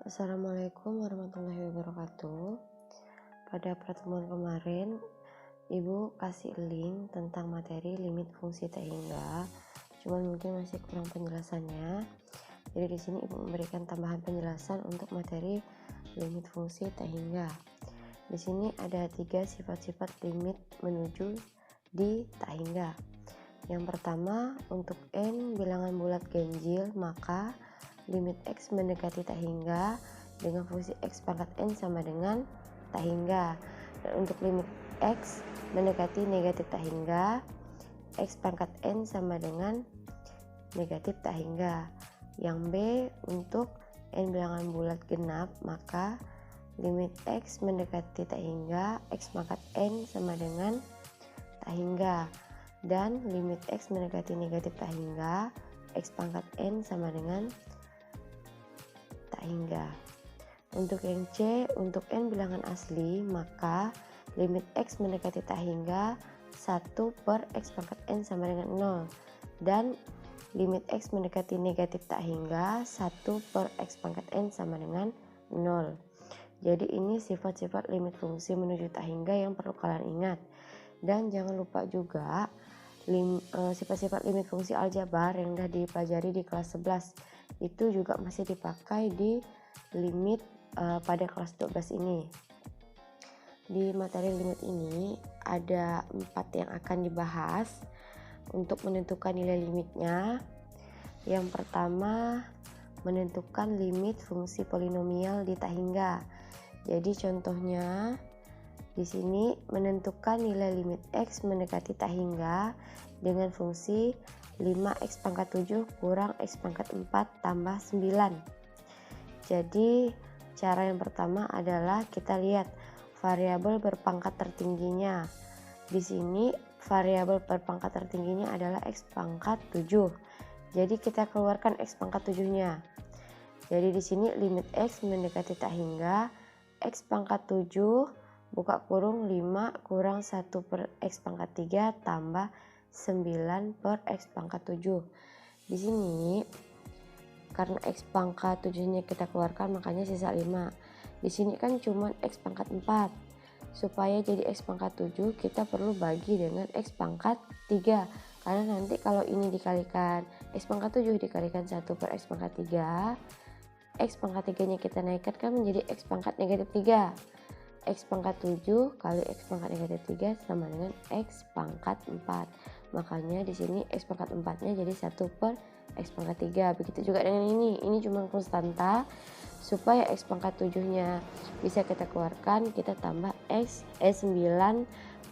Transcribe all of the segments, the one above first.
Assalamualaikum warahmatullahi wabarakatuh. Pada pertemuan kemarin, Ibu kasih link tentang materi limit fungsi tak hingga. Cuman mungkin masih kurang penjelasannya. Jadi di sini Ibu memberikan tambahan penjelasan untuk materi limit fungsi tak hingga. Di sini ada 3 sifat-sifat limit menuju di tak hingga. Yang pertama, untuk n bilangan bulat ganjil, maka limit x mendekati tak hingga dengan fungsi x pangkat n sama dengan tak hingga. Dan untuk limit x mendekati negatif tak hingga, x pangkat n sama dengan negatif tak hingga. Yang B, untuk n bilangan bulat genap, maka limit x mendekati tak hingga, x pangkat n sama dengan tak hingga. Dan limit x mendekati negatif tak hingga, x pangkat n sama dengan tak hingga. Untuk yang C, untuk n bilangan asli, maka limit x mendekati tak hingga 1 per x pangkat n sama dengan 0. Dan limit x mendekati negatif tak hingga 1 per x pangkat n sama dengan 0. Jadi ini sifat-sifat limit fungsi menuju tak hingga yang perlu kalian ingat. Dan jangan lupa juga sifat-sifat limit fungsi aljabar yang sudah dipelajari di kelas 11 itu juga masih dipakai di limit pada kelas 12 ini. Di materi limit ini ada 4 yang akan dibahas untuk menentukan nilai limitnya. Yang pertama, menentukan limit fungsi polinomial di tak hingga. Jadi contohnya di sini menentukan nilai limit x mendekati tak hingga dengan fungsi 5x pangkat 7 kurang x pangkat 4 tambah 9. Jadi cara yang pertama adalah kita lihat variabel berpangkat tertingginya. Di sini variabel berpangkat tertingginya adalah x pangkat 7. Jadi kita keluarkan x pangkat 7-nya. Jadi di sini limit x mendekati tak hingga x pangkat 7 buka kurung 5 kurang 1 per x pangkat 3 tambah 9 per x pangkat 7. Di sini karena x pangkat 7-nya kita keluarkan makanya sisa 5. Di sini kan cuma x pangkat 4. Supaya jadi x pangkat 7 kita perlu bagi dengan x pangkat 3. Karena nanti kalau ini dikalikan x pangkat 7 dikalikan 1 per x pangkat 3, x pangkat 3-nya kita naikkan kan menjadi x pangkat negatif 3. X pangkat 7 kali X pangkat negatif 3 sama dengan X pangkat 4. Makanya di sini X pangkat 4-nya jadi 1 per X pangkat 3. Begitu juga dengan ini cuma konstanta. Supaya X pangkat 7-nya bisa kita keluarkan, kita tambah 9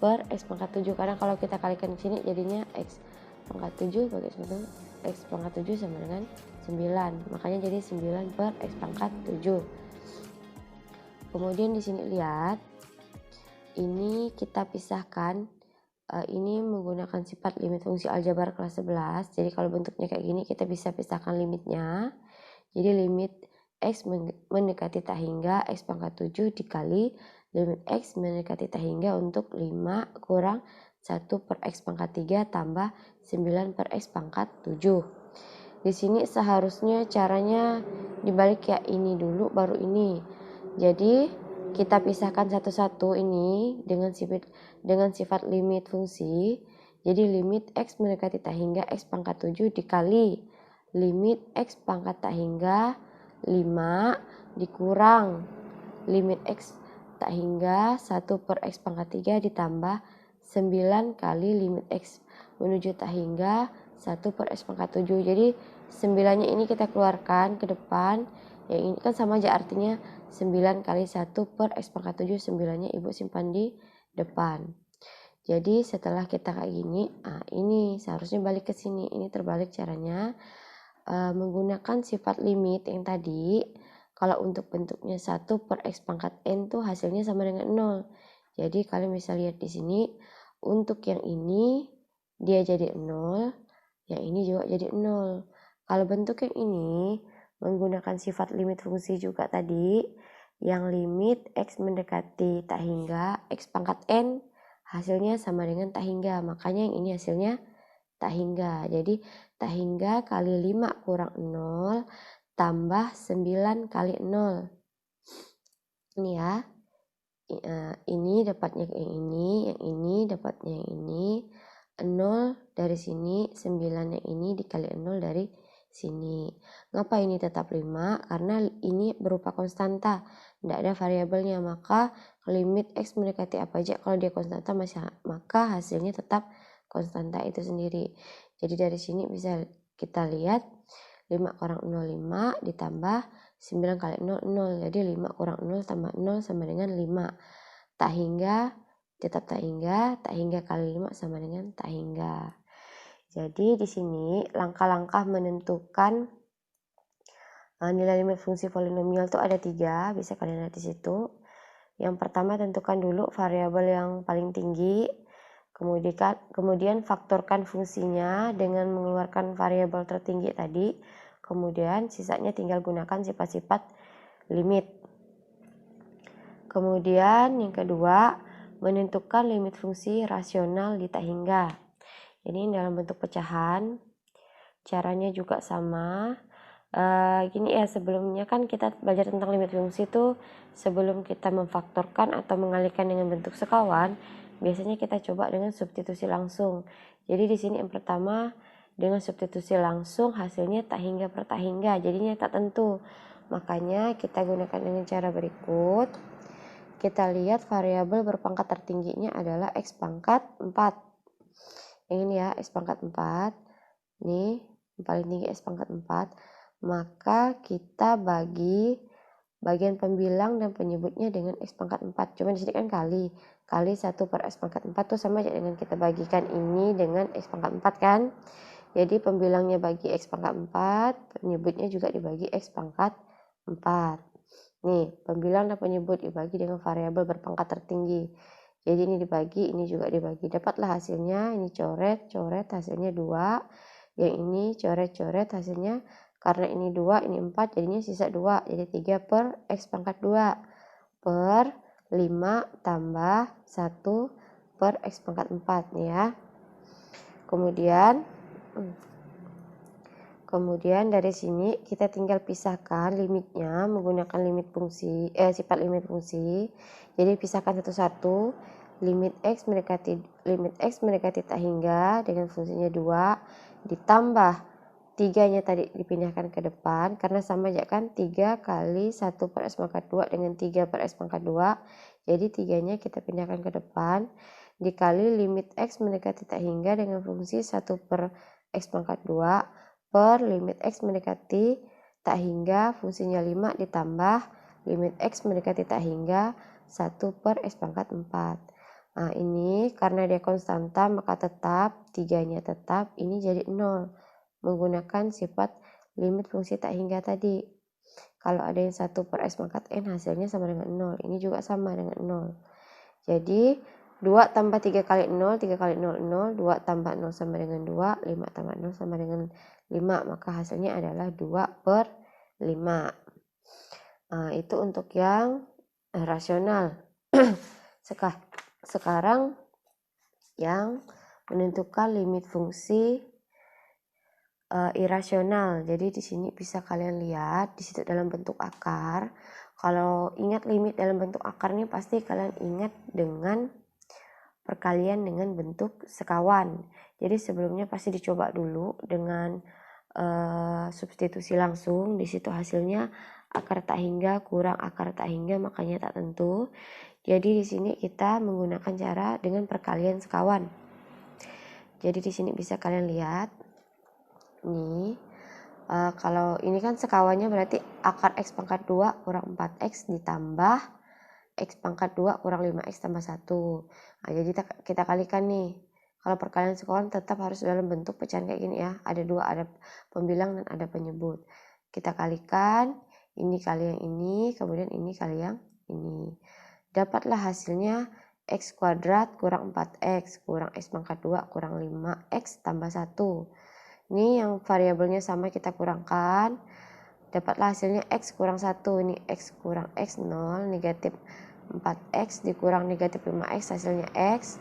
per X pangkat 7. Karena kalau kita kalikan di sini jadinya X pangkat 7 bagi X pangkat 7 sama dengan 9. Makanya jadi 9 per X pangkat 7. Kemudian di sini lihat, ini kita pisahkan, ini menggunakan sifat limit fungsi aljabar kelas 11. Jadi kalau bentuknya kayak gini kita bisa pisahkan limitnya. Jadi limit x mendekati tak hingga x pangkat 7 dikali limit x mendekati tak hingga untuk 5 kurang 1 per x pangkat 3 tambah 9 per x pangkat 7. Di sini seharusnya caranya dibalik ya, ini dulu baru ini. Jadi kita pisahkan satu-satu ini dengan sifat limit fungsi. Jadi limit x mendekati tak hingga x pangkat 7 dikali limit x pangkat tak hingga 5 dikurang limit x tak hingga 1 per x pangkat 3 ditambah 9 kali limit x menuju tak hingga 1 per x pangkat 7. Jadi 9-nya ini kita keluarkan ke depan. Yang ini kan sama aja, artinya 9 kali 1 per x pangkat 7, 9-nya ibu simpan di depan. Jadi setelah kita kayak gini, ini seharusnya balik ke sini. Ini terbalik caranya. Menggunakan sifat limit yang tadi, kalau untuk bentuknya 1 per x pangkat n tuh hasilnya sama dengan 0. Jadi kalian bisa lihat di sini, untuk yang ini dia jadi 0, yang ini juga jadi 0. Kalau bentuk yang ini menggunakan sifat limit fungsi juga tadi, yang limit x mendekati tak hingga x pangkat n hasilnya sama dengan tak hingga, makanya yang ini hasilnya tak hingga. Jadi tak hingga kali 5 kurang 0 tambah 9 kali 0. Ini ya. Ini dapatnya yang ini dapatnya yang ini. 0 dari sini, 9 yang ini dikali 0 dari sini. Ngapa ini tetap 5? Karena ini berupa konstanta, tidak ada variabelnya, maka limit X mendekati apa aja kalau dia konstanta maka hasilnya tetap konstanta itu sendiri. Jadi dari sini bisa kita lihat 5 kurang 0, 5 ditambah 9 kali 0, 0. Jadi 5 kurang 0 tambah 0 sama dengan 5. Tak hingga, tetap tak hingga kali 5 sama dengan tak hingga. Jadi di sini langkah-langkah menentukan nilai limit fungsi polinomial itu ada 3, bisa kalian lihat di situ. Yang pertama tentukan dulu variabel yang paling tinggi, kemudian faktorkan fungsinya dengan mengeluarkan variabel tertinggi tadi, kemudian sisanya tinggal gunakan sifat-sifat limit. Kemudian yang kedua, menentukan limit fungsi rasional di tak hingga. Ini dalam bentuk pecahan, caranya juga sama. Gini ya, sebelumnya kan kita belajar tentang limit fungsi itu sebelum kita memfaktorkan atau mengalihkan dengan bentuk sekawan, biasanya kita coba dengan substitusi langsung. Jadi di sini yang pertama dengan substitusi langsung hasilnya tak hingga per tak hingga, jadinya tak tentu. Makanya kita gunakan dengan cara berikut. Kita lihat variabel berpangkat tertingginya adalah X pangkat 4. Yang ini ya, X pangkat 4. Nih, yang paling tinggi X pangkat 4. Maka kita bagi bagian pembilang dan penyebutnya dengan X pangkat 4. Cuma di sini kan kali 1 per X pangkat 4 itu sama aja dengan kita bagikan ini dengan X pangkat 4 kan. Jadi pembilangnya bagi X pangkat 4, penyebutnya juga dibagi X pangkat 4. Nih, pembilang dan penyebut dibagi dengan variabel berpangkat tertinggi. Jadi ini dibagi, ini juga dibagi. Dapatlah hasilnya, ini coret, hasilnya 2. Yang ini coret, hasilnya karena ini 2, ini 4, jadinya sisa 2. Jadi 3 per X pangkat 2 per 5 tambah 1 per X pangkat 4 nih ya. Kemudian dari sini kita tinggal pisahkan limitnya menggunakan sifat limit fungsi. Jadi pisahkan satu-satu. Limit X mendekati tak hingga dengan fungsinya 2 ditambah 3-nya tadi dipindahkan ke depan karena sama aja kan 3 kali 1 per X pangkat 2 dengan 3 per X pangkat 2. Jadi 3-nya kita pindahkan ke depan dikali limit X mendekati tak hingga dengan fungsi 1 per X pangkat 2 per limit X mendekati tak hingga fungsinya 5 ditambah limit X mendekati tak hingga 1 per X pangkat 4. Nah ini karena dia konstanta maka tetap 3-nya tetap, ini jadi 0 menggunakan sifat limit fungsi tak hingga tadi. Kalau ada yang 1 per X pangkat N hasilnya sama dengan 0, ini juga sama dengan 0. Jadi 2 tambah 3 kali 0, 3 kali 0, 0, 2 tambah 0 sama dengan 2, 5 tambah 0 sama dengan 5, maka hasilnya adalah 2 per 5. Nah, itu untuk yang rasional. Sekarang yang menentukan limit fungsi irasional. Jadi di sini bisa kalian lihat di situ dalam bentuk akar. Kalau ingat limit dalam bentuk akar ini pasti kalian ingat dengan perkalian dengan bentuk sekawan. Jadi sebelumnya pasti dicoba dulu dengan substitusi langsung. Di situ hasilnya akar tak hingga kurang akar tak hingga, makanya tak tentu. Jadi di sini kita menggunakan cara dengan perkalian sekawan. Jadi di sini bisa kalian lihat nih. Kalau ini kan sekawannya berarti akar X pangkat 2 kurang 4X ditambah X pangkat 2 kurang 5X tambah 1. Nah, jadi kita kalikan nih. Kalau perkalian sekawan tetap harus dalam bentuk pecahan kayak gini ya. Ada 2, ada pembilang dan ada penyebut. Kita kalikan, ini kali yang ini, kemudian ini kali yang ini. Dapatlah hasilnya X kuadrat kurang 4X kurang X pangkat 2 kurang 5X tambah 1. Ini yang variabelnya sama kita kurangkan. Dapatlah hasilnya X kurang 1. Ini X kurang X 0, negatif 4X dikurang negatif 5X hasilnya X.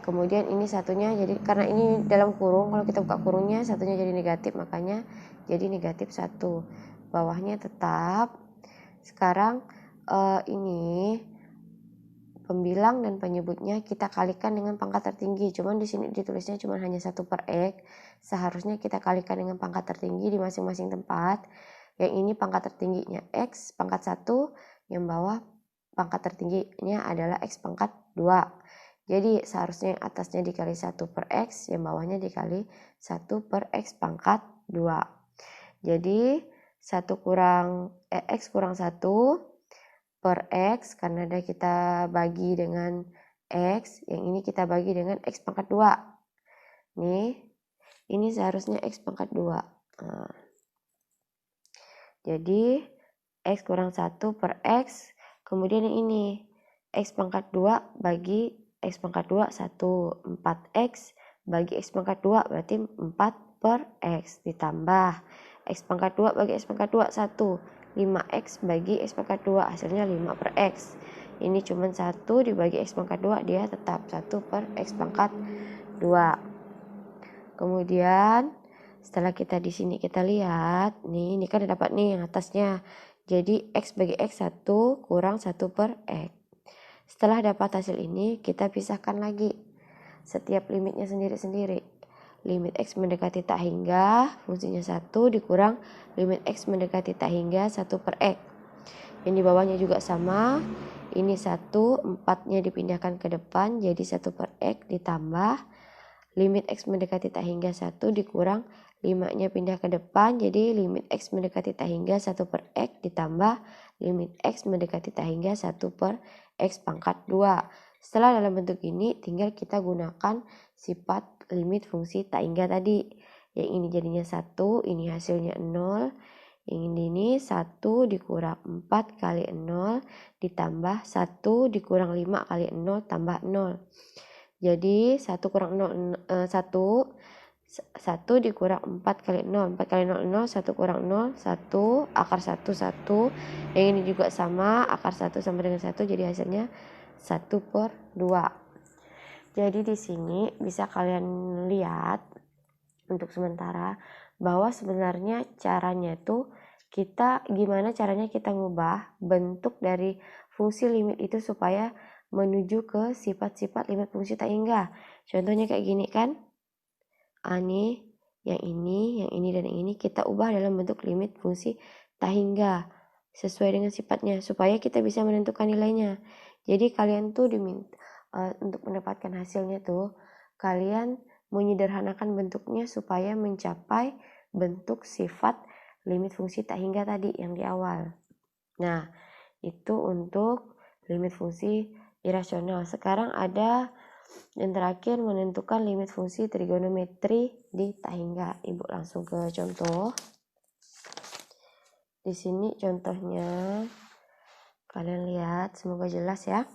Kemudian ini satunya, jadi karena ini dalam kurung, kalau kita buka kurungnya satunya jadi negatif, makanya jadi negatif 1. Bawahnya tetap. Sekarang ini pembilang dan penyebutnya kita kalikan dengan pangkat tertinggi. Cuman di sini ditulisnya cuma hanya 1/x. Seharusnya kita kalikan dengan pangkat tertinggi di masing-masing tempat. Yang ini pangkat tertingginya x pangkat 1, yang bawah pangkat tertingginya adalah x pangkat 2. Jadi seharusnya yang atasnya dikali 1/x, yang bawahnya dikali 1/x pangkat 2. Jadi 1 kurang x kurang 1 per x, karena ada kita bagi dengan x, yang ini kita bagi dengan x pangkat 2. Nih, ini seharusnya x pangkat 2. Nah, jadi x kurang 1 per x, kemudian yang ini x pangkat 2 bagi x pangkat 2 1, 4x bagi x pangkat 2 berarti 4 per x, ditambah x pangkat 2 bagi x pangkat 2 1, 5x bagi x pangkat 2, hasilnya 5 per x. Ini cuma 1 dibagi x pangkat 2, dia tetap 1 per x pangkat 2. Kemudian setelah kita di sini kita lihat, nih ini kan dapat nih yang atasnya. Jadi x bagi x 1 kurang 1 per x. Setelah dapat hasil ini, kita pisahkan lagi setiap limitnya sendiri-sendiri. Limit x mendekati tak hingga, fungsinya 1 dikurang limit x mendekati tak hingga 1 per x. Yang di bawahnya juga sama. Ini 1, 4-nya dipindahkan ke depan jadi 1 per x ditambah limit x mendekati tak hingga 1 dikurang 5-nya pindah ke depan, jadi limit x mendekati tak hingga 1 per x ditambah limit x mendekati tak hingga 1 per x pangkat 2. Setelah dalam bentuk ini, tinggal kita gunakan sifat limit fungsi tak hingga tadi. Yang ini jadinya 1, ini hasilnya 0. Yang ini 1 dikurang 4 kali 0 ditambah 1 dikurang 5 kali 0 tambah 0. Jadi 1 kurang 0, 1 dikurang 4 kali 0. 4 kali 0, 0. 1 kurang 0, 1. Akar 1, 1. Yang ini juga sama. Akar 1 sama dengan 1. Jadi hasilnya 1 per 2. Jadi di sini bisa kalian lihat untuk sementara bahwa sebenarnya caranya tuh gimana caranya kita ngubah bentuk dari fungsi limit itu supaya menuju ke sifat-sifat limit fungsi tak hingga. Contohnya kayak gini kan. Nih, yang ini, dan yang ini kita ubah dalam bentuk limit fungsi tak hingga sesuai dengan sifatnya supaya kita bisa menentukan nilainya. Jadi kalian tuh diminta untuk mendapatkan hasilnya tuh kalian menyederhanakan bentuknya supaya mencapai bentuk sifat limit fungsi tak hingga tadi yang di awal. Nah, itu untuk limit fungsi irasional. Sekarang ada yang terakhir, menentukan limit fungsi trigonometri di tak hingga. Ibu langsung ke contoh. Di sini contohnya kalian lihat, semoga jelas ya.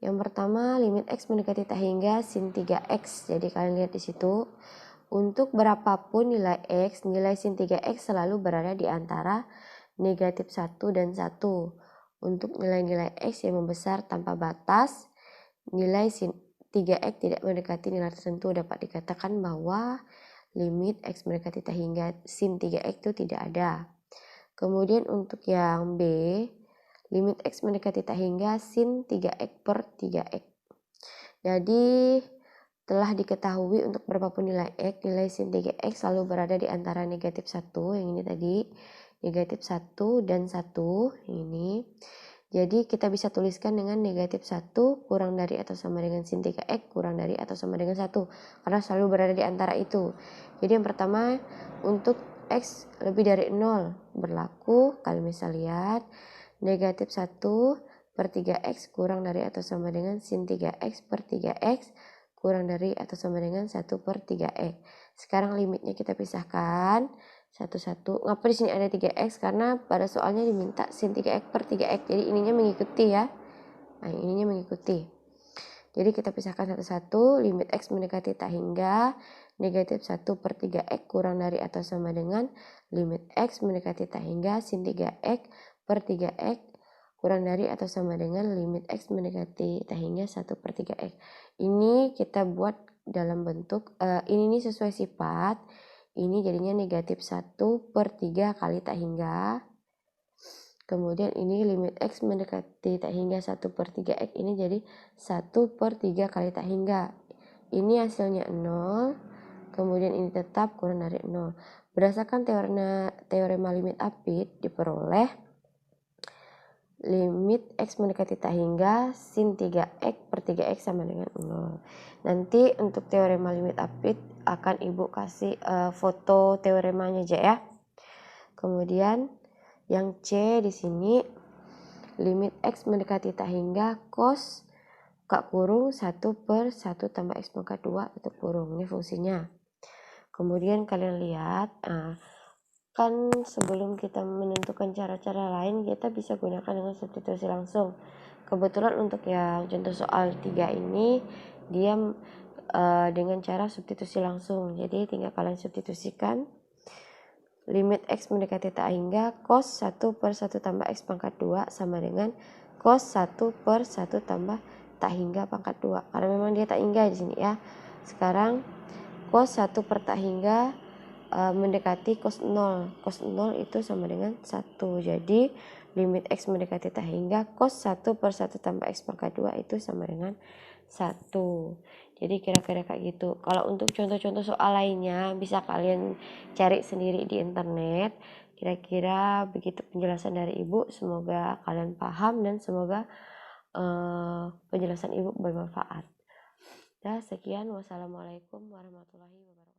Yang pertama, limit x mendekati tak hingga sin 3x. Jadi kalian lihat di situ, untuk berapapun nilai x, nilai sin 3x selalu berada di antara negatif 1 dan 1. Untuk nilai-nilai x yang membesar tanpa batas, nilai sin 3x tidak mendekati nilai tertentu, dapat dikatakan bahwa limit x mendekati tak hingga sin 3x itu tidak ada. Kemudian untuk yang B, limit x mendekati tak hingga sin 3x per 3x. Jadi telah diketahui untuk berapapun nilai x, nilai sin 3x selalu berada di antara negatif 1, yang ini tadi, negatif 1 dan 1, ini. Jadi kita bisa tuliskan dengan negatif 1 kurang dari atau sama dengan sin 3x kurang dari atau sama dengan 1. Karena selalu berada di antara itu. Jadi yang pertama, untuk x lebih dari 0 berlaku, kalian bisa lihat negatif 1 per 3x kurang dari atau sama dengan sin 3x per 3x kurang dari atau sama dengan 1 per 3x. Sekarang limitnya kita pisahkan satu-satu. Ngapa di sini ada 3x? Karena pada soalnya diminta sin 3x per 3x. Jadi ininya mengikuti ya. Nah, ininya mengikuti. Jadi kita pisahkan satu-satu. Limit x mendekati tak hingga negatif 1 per 3x kurang dari atau sama dengan limit x mendekati tak hingga sin 3x per 3x kurang dari atau sama dengan limit x mendekati tak hingga 1 per 3x. Ini kita buat dalam bentuk ini sesuai sifat. Ini jadinya negatif 1/3 kali tak hingga. Kemudian ini limit X mendekati tak hingga 1/3 X, ini jadi 1/3 kali tak hingga. Ini hasilnya 0. Kemudian ini tetap kurang dari 0. Berdasarkan teorema limit apit diperoleh limit X mendekati tak hingga sin 3x/3x sama dengan 0. Nanti untuk teorema limit apit akan Ibu kasih foto teoremanya aja ya. Kemudian yang C di sini limit X mendekati tak hingga cos buka kurung 1/1 tambah X pangkat 2 tutup kurung. Ini fungsinya. Kemudian kalian lihat, kan sebelum kita menentukan cara-cara lain, kita bisa gunakan dengan substitusi langsung. Kebetulan untuk yang contoh soal 3 ini, dia dengan cara substitusi langsung. Jadi tinggal kalian substitusikan limit X mendekati tak hingga cos 1/1 tambah X pangkat 2 sama dengan cos 1/1 tambah tak hingga pangkat 2. Karena memang dia tak hingga di sini ya. Sekarang cos 1 per tak hingga mendekati cos 0. Cos 0 itu sama dengan 1. Jadi limit X mendekati tak hingga cos 1/1 tambah X pangkat 2 itu sama dengan 1. Jadi kira-kira kayak gitu. Kalau untuk contoh-contoh soal lainnya bisa kalian cari sendiri di internet. Kira-kira begitu penjelasan dari Ibu. Semoga kalian paham dan semoga penjelasan Ibu bermanfaat. Sekian, wassalamualaikum warahmatullahi wabarakatuh.